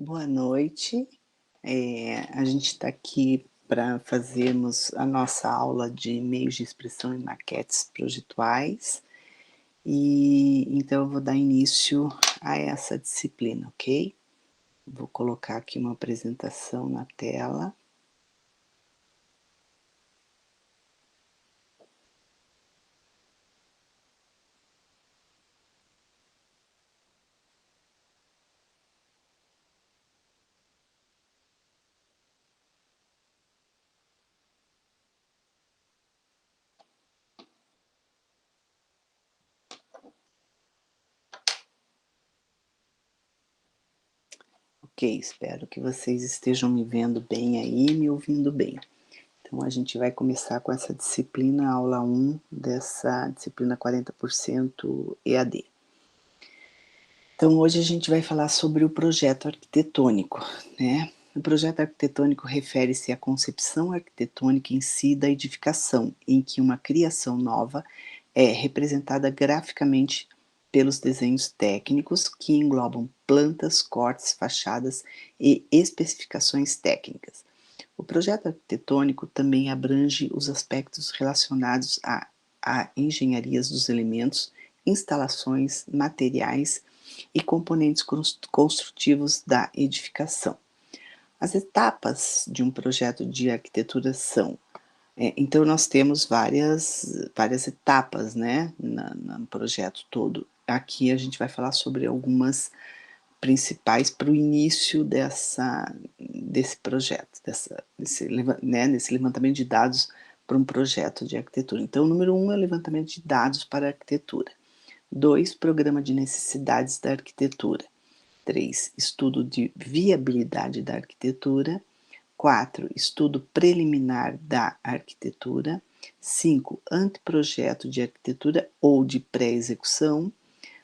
Boa noite. A gente está aqui para fazermos a nossa aula de meios de expressão e maquetes projetuais. E então eu vou dar início a essa disciplina, ok? Vou colocar aqui uma apresentação na tela. Ok, espero que vocês estejam me vendo bem aí e me ouvindo bem. Então a gente vai começar com essa disciplina, aula 1 dessa disciplina 40% EAD. Então hoje a gente vai falar sobre o projeto arquitetônico, né? O projeto arquitetônico refere-se à concepção arquitetônica em si da edificação, em que uma criação nova é representada graficamente pelos desenhos técnicos que englobam plantas, cortes, fachadas e especificações técnicas. O projeto arquitetônico também abrange os aspectos relacionados a engenharias dos elementos, instalações, materiais e componentes construtivos da edificação. As etapas de um projeto de arquitetura são, então nós temos várias etapas, né, no projeto todo. Aqui a gente vai falar sobre algumas principais para o início desse projeto, desse levantamento de dados para um projeto de arquitetura. Então, o número 1 é o levantamento de dados para a arquitetura. 2, programa de necessidades da arquitetura. 3, estudo de viabilidade da arquitetura. 4, estudo preliminar da arquitetura. 5, anteprojeto de arquitetura ou de pré-execução.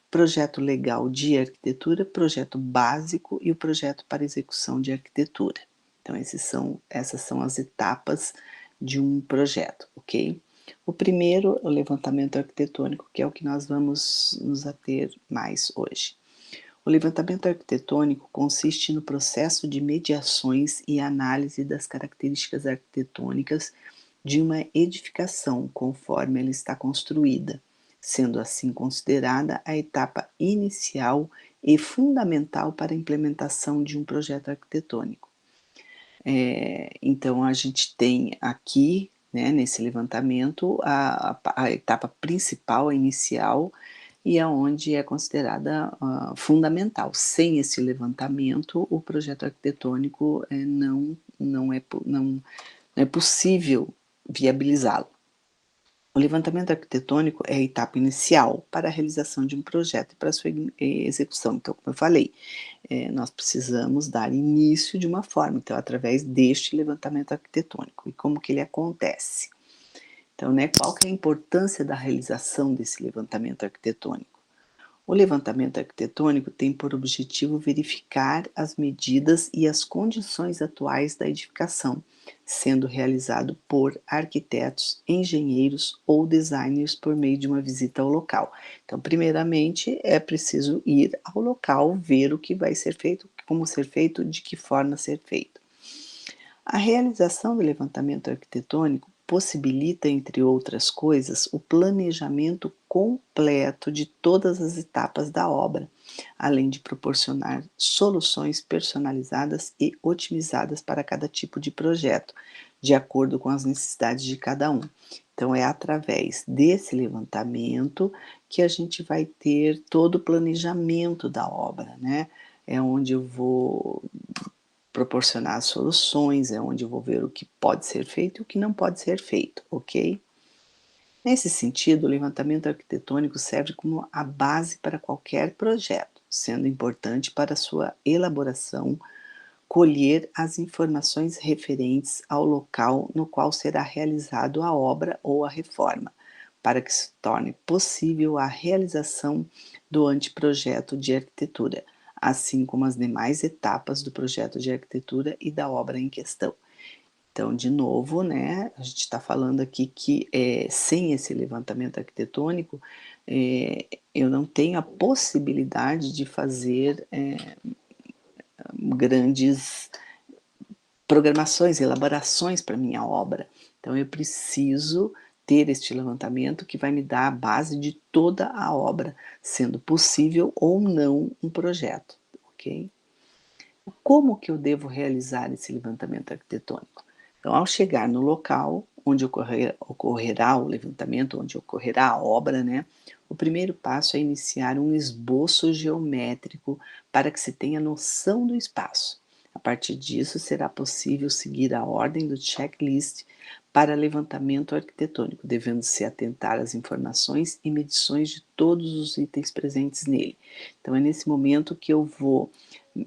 Projeto legal de arquitetura, projeto básico e o projeto para execução de arquitetura. Então, essas são as etapas de um projeto, ok? O primeiro é o levantamento arquitetônico, que é o que nós vamos nos ater mais hoje. O levantamento arquitetônico consiste no processo de mediações e análise das características arquitetônicas de uma edificação conforme ela está construída, sendo assim considerada a etapa inicial e fundamental para a implementação de um projeto arquitetônico. Então, a gente tem aqui, né, nesse levantamento, a etapa principal, a inicial, e aonde é considerada fundamental. Sem esse levantamento, o projeto arquitetônico não é possível viabilizá-lo. O levantamento arquitetônico é a etapa inicial para a realização de um projeto e para a sua execução. Então, como eu falei, nós precisamos dar início de uma forma, então, através deste levantamento arquitetônico. E como que ele acontece? Então, né, qual que é a importância da realização desse levantamento arquitetônico? O levantamento arquitetônico tem por objetivo verificar as medidas e as condições atuais da edificação, sendo realizado por arquitetos, engenheiros ou designers por meio de uma visita ao local. Então, primeiramente, é preciso ir ao local, ver o que vai ser feito, como ser feito, de que forma ser feito. A realização do levantamento arquitetônico possibilita, entre outras coisas, o planejamento completo de todas as etapas da obra, além de proporcionar soluções personalizadas e otimizadas para cada tipo de projeto, de acordo com as necessidades de cada um. Então, é através desse levantamento que a gente vai ter todo o planejamento da obra, né? É onde eu vou proporcionar soluções, é onde eu vou ver o que pode ser feito e o que não pode ser feito, ok? Nesse sentido, o levantamento arquitetônico serve como a base para qualquer projeto, sendo importante para sua elaboração colher as informações referentes ao local no qual será realizado a obra ou a reforma, para que se torne possível a realização do anteprojeto de arquitetura, assim como as demais etapas do projeto de arquitetura e da obra em questão. Então, de novo, né, a gente está falando aqui que sem esse levantamento arquitetônico, eu não tenho a possibilidade de fazer grandes programações, elaborações para minha obra. Então eu preciso ter este levantamento que vai me dar a base de toda a obra, sendo possível ou não um projeto, ok? Como que eu devo realizar esse levantamento arquitetônico? Então, ao chegar no local onde ocorrerá o levantamento, onde ocorrerá a obra, né, o primeiro passo é iniciar um esboço geométrico para que se tenha noção do espaço. A partir disso, será possível seguir a ordem do checklist para levantamento arquitetônico, devendo-se atentar às informações e medições de todos os itens presentes nele. Então, é nesse momento que eu vou,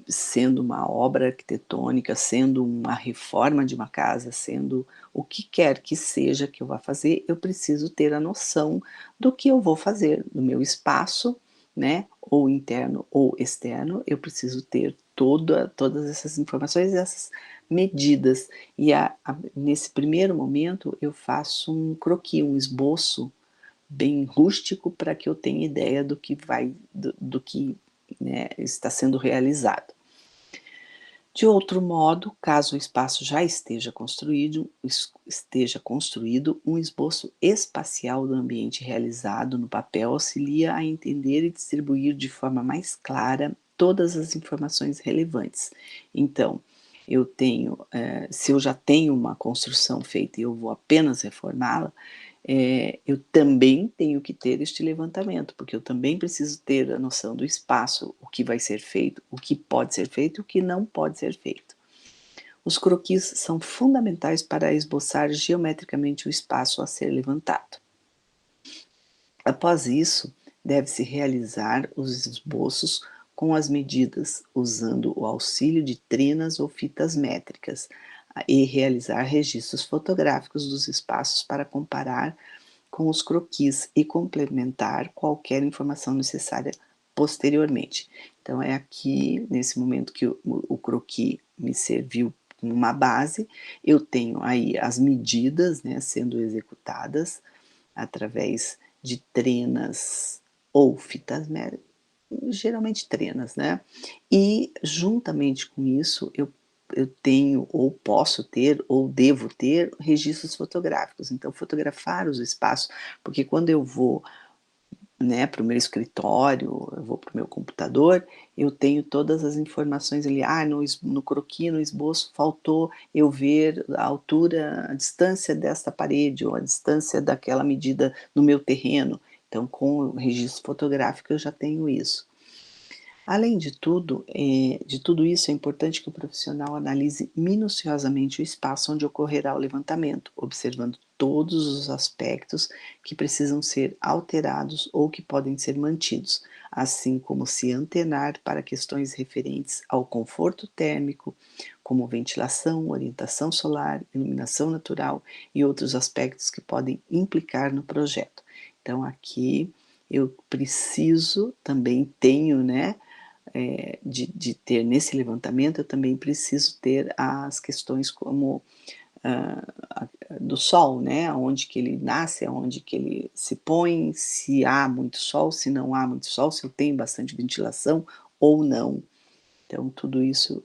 sendo uma obra arquitetônica, sendo uma reforma de uma casa, sendo o que quer que seja que eu vá fazer, eu preciso ter a noção do que eu vou fazer, do meu espaço, né, ou interno ou externo, eu preciso ter todas essas informações, essas medidas. E nesse primeiro momento eu faço um croquis, um esboço bem rústico para que eu tenha ideia do que do que, né, está sendo realizado. De outro modo, caso o espaço já esteja construído, um esboço espacial do ambiente realizado no papel auxilia a entender e distribuir de forma mais clara todas as informações relevantes. Então, se eu já tenho uma construção feita e eu vou apenas reformá-la, eu também tenho que ter este levantamento, porque eu também preciso ter a noção do espaço, o que vai ser feito, o que pode ser feito e o que não pode ser feito. Os croquis são fundamentais para esboçar geometricamente o espaço a ser levantado. Após isso, deve-se realizar os esboços com as medidas, usando o auxílio de trenas ou fitas métricas, e realizar registros fotográficos dos espaços para comparar com os croquis e complementar qualquer informação necessária posteriormente. Então é aqui, nesse momento que o croquis me serviu como uma base, eu tenho aí as medidas, né, sendo executadas através de trenas ou fitas métricas, geralmente trenas, né? E juntamente com isso eu tenho ou posso ter ou devo ter registros fotográficos. Então fotografar os espaços, porque quando eu vou, né, para o meu escritório, eu vou para o meu computador, eu tenho todas as informações ali, no croquis, no esboço, faltou eu ver a altura, a distância desta parede, ou a distância daquela medida no meu terreno. Então, com o registro fotográfico, eu já tenho isso. Além de tudo isso, é importante que o profissional analise minuciosamente o espaço onde ocorrerá o levantamento, observando todos os aspectos que precisam ser alterados ou que podem ser mantidos, assim como se antenar para questões referentes ao conforto térmico, como ventilação, orientação solar, iluminação natural e outros aspectos que podem implicar no projeto. Então aqui eu preciso, também tenho, né, de ter nesse levantamento, eu também preciso ter as questões como do sol, né, onde que ele nasce, onde que ele se põe, se há muito sol, se não há muito sol, se eu tenho bastante ventilação ou não. Então tudo isso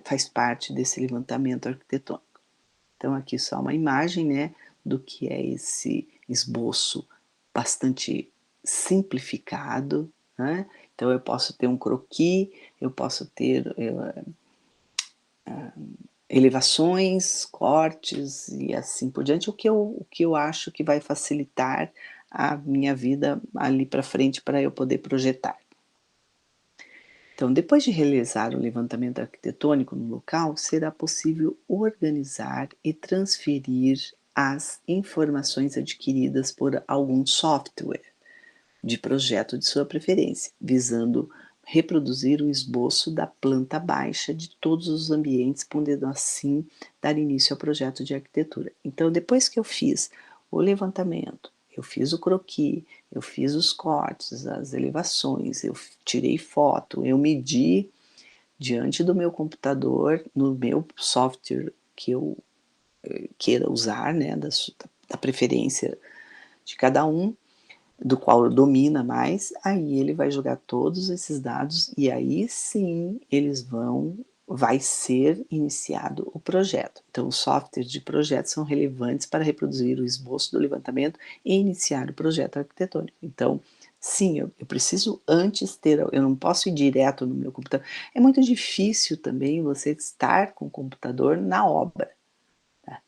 faz parte desse levantamento arquitetônico. Então aqui só uma imagem, né, do que é esse esboço bastante simplificado, né? Então eu posso ter um croquis, eu posso ter elevações, cortes e assim por diante, o que eu acho que vai facilitar a minha vida ali para frente para eu poder projetar. Então, depois de realizar o levantamento arquitetônico no local, será possível organizar e transferir as informações adquiridas por algum software de projeto de sua preferência, visando reproduzir um esboço da planta baixa de todos os ambientes, podendo assim dar início ao projeto de arquitetura. Então, depois que eu fiz o levantamento, eu fiz o croquis, eu fiz os cortes, as elevações, eu tirei foto, eu medi diante do meu computador, no meu software que eu queira usar, né, da preferência de cada um, do qual domina mais, aí ele vai jogar todos esses dados e aí sim eles vão vai ser iniciado o projeto. Então, os softwares de projeto são relevantes para reproduzir o esboço do levantamento e iniciar o projeto arquitetônico. Então, sim, eu preciso antes ter, eu não posso ir direto no meu computador. É muito difícil também você estar com o computador na obra. Tá?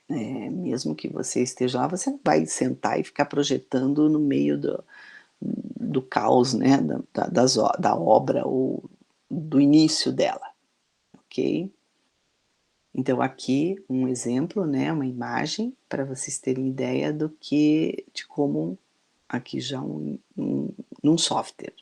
Mesmo que você esteja lá, você não vai sentar e ficar projetando no meio do caos, né, da obra ou do início dela, ok? Então aqui um exemplo, né, uma imagem para vocês terem ideia de como aqui já num software.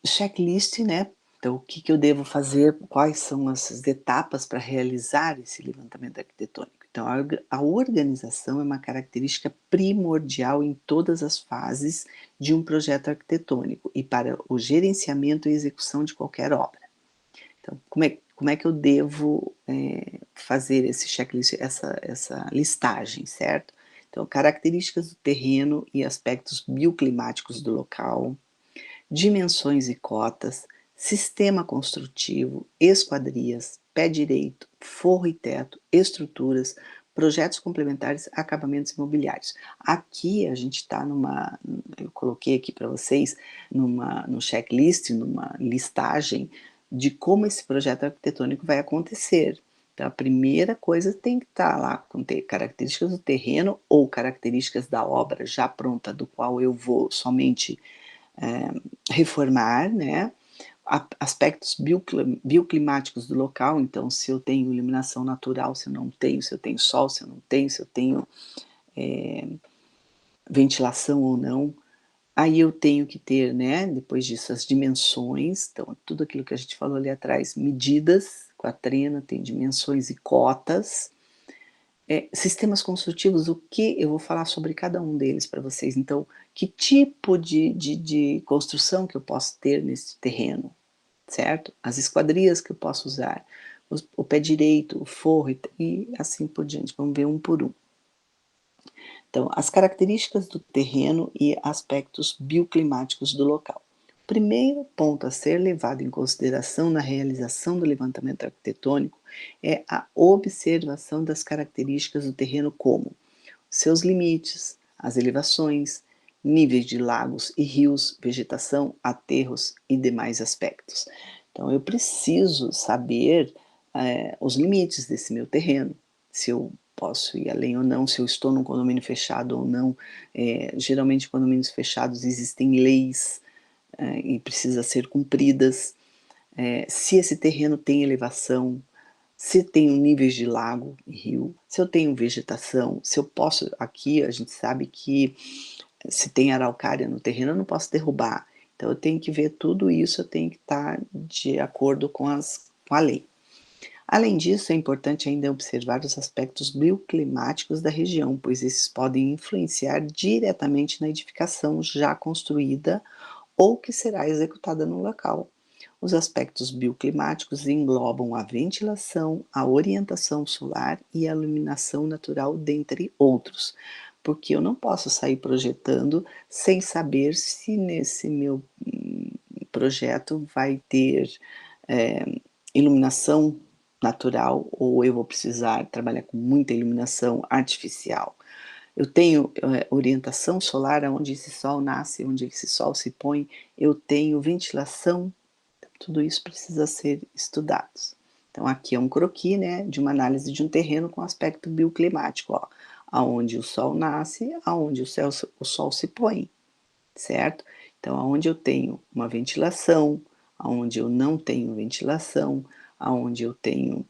Checklist, né, então o que eu devo fazer, quais são as etapas para realizar esse levantamento arquitetônico. Então a organização é uma característica primordial em todas as fases de um projeto arquitetônico e para o gerenciamento e execução de qualquer obra. Então, como é que eu devo fazer esse checklist, essa listagem, certo? Então, características do terreno e aspectos bioclimáticos do local, dimensões e cotas, sistema construtivo, esquadrias, pé direito, forro e teto, estruturas, projetos complementares, acabamentos imobiliários. Aqui a gente está eu coloquei aqui para vocês, no checklist, numa listagem de como esse projeto arquitetônico vai acontecer. Então, a primeira coisa tem que estar lá, com características do terreno ou características da obra já pronta, do qual eu vou somente reformar, né? Aspectos bioclimáticos do local, então se eu tenho iluminação natural, se eu não tenho, se eu tenho sol, se eu não tenho, se eu tenho ventilação ou não. Aí eu tenho que ter, né, depois disso, as dimensões, então tudo aquilo que a gente falou ali atrás, medidas, com a trena, tem dimensões e cotas. Sistemas construtivos, o que eu vou falar sobre cada um deles para vocês. Então, que tipo de construção que eu posso ter nesse terreno, certo? As esquadrias que eu posso usar, o pé direito, o forro e assim por diante. Vamos ver um por um. Então, as características do terreno e aspectos bioclimáticos do local. O primeiro ponto a ser levado em consideração na realização do levantamento arquitetônico é a observação das características do terreno como seus limites, as elevações, níveis de lagos e rios, vegetação, aterros e demais aspectos. Então eu preciso saber os limites desse meu terreno, se eu posso ir além ou não, se eu estou num condomínio fechado ou não. Geralmente em condomínios fechados existem leis e precisa ser cumpridas. Se esse terreno tem elevação, se tenho níveis de lago e rio, se eu tenho vegetação, se eu posso, aqui a gente sabe que se tem araucária no terreno eu não posso derrubar, então eu tenho que ver tudo isso, eu tenho que estar de acordo com a lei. Além disso, é importante ainda observar os aspectos bioclimáticos da região, pois esses podem influenciar diretamente na edificação já construída ou que será executada no local. Os aspectos bioclimáticos englobam a ventilação, a orientação solar e a iluminação natural, dentre outros, porque eu não posso sair projetando sem saber se nesse meu projeto vai ter iluminação natural ou eu vou precisar trabalhar com muita iluminação artificial. Eu tenho orientação solar, onde esse sol nasce, onde esse sol se põe, eu tenho ventilação, tudo isso precisa ser estudado. Então aqui é um croquis, né, de uma análise de um terreno com aspecto bioclimático, ó, aonde o sol nasce, aonde o sol se põe, certo? Então aonde eu tenho uma ventilação, aonde eu não tenho ventilação, aonde eu tenho